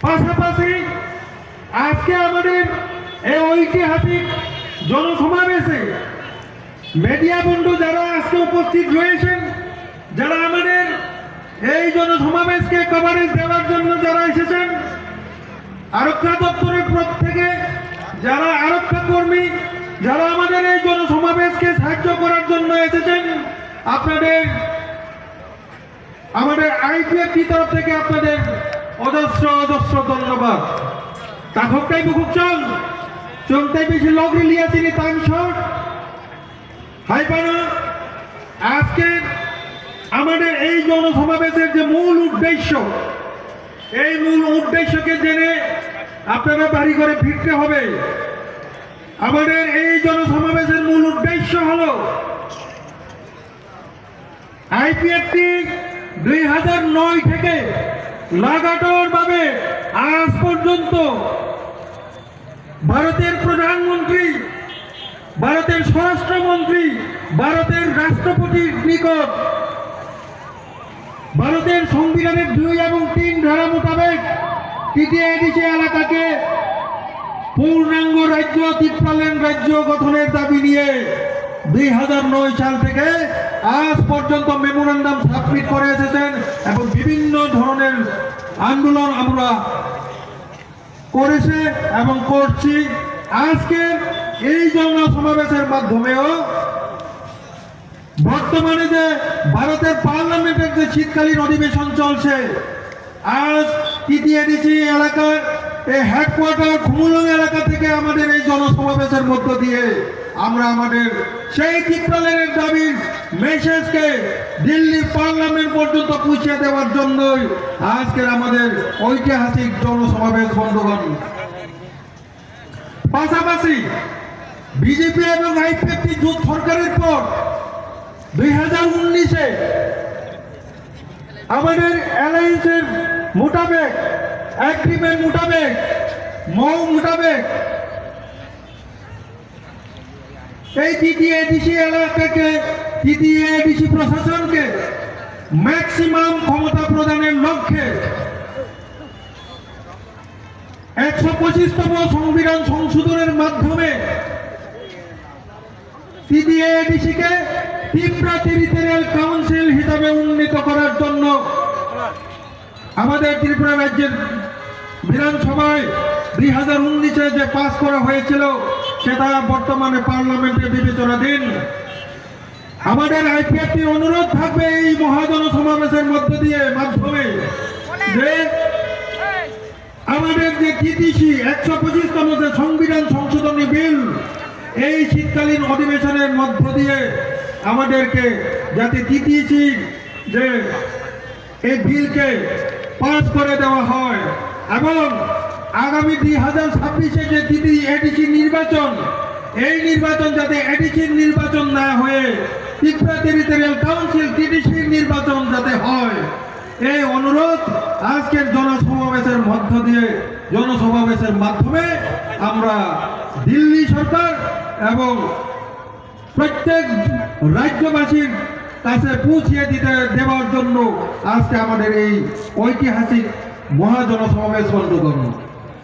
পাশাপাশি আজকে আমাদের এই ঐতিহাসিক জনসমাবেশে মিডিয়া বন্ধু যারা আজকে উপস্থিত রয়েছেন, যারা আমাদের এই জনসমাবেশকে কভারেজ দেওয়ার জন্য যারা এসেছেন, আরক্ষা দপ্তরের পক্ষ থেকে যারা আরক্ষা কর্মী যারা আমাদের এই জনসমাবেশকে সাহায্য করার জন্য এসেছেন, আপনাদের আমাদের আইপিএফটি তরফ থেকে আপনাদের অজস্র অজস্র ধন্যবাদ। তাহকটাই বুকুক চল চলতেই বেশি লোক লিয়া তিনি টাইম শর্ট হাইপানা। আজকে আমাদের এই জনসমাবেশের যে মূল উদ্দেশ্য, এই মূল উদ্দেশ্যকে জেনে আপনারা বাড়ি করে ফিরতে হবে। আমাদের এই জনসমাবেশের মূল উদ্দেশ্য হলো আইপিএফটি 2009 থেকে লাগাতারভাবে আজ পর্যন্ত ভারতের প্রধানমন্ত্রী, ভারতের স্বরাষ্ট্রমন্ত্রী, ভারতের রাষ্ট্রপতির নিকট ভারতের সংবিধানের 2 এবং 3 ধারা মোতাবেক টিটিআইডিসি এলাকাকে পূর্ণাঙ্গ রাজ্য, ত্রিপুরাল্যান্ড রাজ্য গঠনের দাবি নিয়ে 2009 সাল থেকে আজ পর্যন্ত মেমোরান্ডাম সাবমিট করে এসেছেন এবং বিভিন্ন ধরনের আন্দোলন আমরা করেছে এবং করছি। আজকে এই জনসমাবেশের মাধ্যমেও বর্তমানে যে ভারতের পার্লামেন্টের যে শীতকালীন অধিবেশন চলছে, আজ টিটিআইডিসি এলাকার এই হেডকোয়ার্টার খুমুলং এলাকা থেকে আমাদের এই জনসমাবেশের মধ্য দিয়ে আমরা আমাদের সেই ত্রিপুরাল্যান্ডের দাবির মেসেজকে দিল্লি পার্লামেন্ট পর্যন্ত পৌঁছে দেওয়ার জন্যই আজকের আমাদের ঐতিহাসিক জনসমাবেশ বন্ধুগণ। পাশাপাশি বিজেপি এবং আইপিএফটি জোট সরকারের পর 2019-এ আমাদের অ্যালায়েন্সের মোতাবেক, এগ্রিমেন্ট মোতাবেক, মৌ মোতাবেক এই টিটিআইডিসি এলাকাকে, টিটিআইডিসি প্রশাসনকে ম্যাক্সিমাম ক্ষমতা প্রদানের লক্ষ্যে 125তম সংবিধান সংশোধনের মাধ্যমে টিটিআইডিসিকে ত্রিপুরা টেরিটোরিয়াল কাউন্সিল হিসাবে উন্নীত করার জন্য আমাদের ত্রিপুরা রাজ্যের বিধানসভায় 2019-এ যে পাস করা হয়েছিল সেটা বর্তমানে পার্লামেন্টে বিবেচনাধীন। আমাদের আইপিএফটির অনুরোধ থাকবে এই মহাজন সমাবেশের মাধ্যমে যে আমাদের যে টিটিসি 125তম যে সংবিধান সংশোধনী বিল, এই শীতকালীন অধিবেশনের মধ্য দিয়ে আমাদেরকে যাতে টিটিসি যে এই বিলকে পাস করে দেওয়া হয় এবং আগামী 2026-এ যে টিটিআইডিসি নির্বাচন, এই নির্বাচন যাতে এডিসির নির্বাচন না হয়ে ত্রিপুরা টেরিটোরিয়াল কাউন্সিল টিটিসির নির্বাচন যাতে হয়, এই অনুরোধ আজকের জনসমাবেশের মধ্য দিয়ে, জনসমাবেশের মাধ্যমে আমরা দিল্লি সরকার এবং প্রত্যেক রাজ্যবাসীর কাছে পৌঁছিয়ে দেওয়ার জন্য আজকে আমাদের এই ঐতিহাসিক মহাজনসমাবেশ বন্ধ করুন।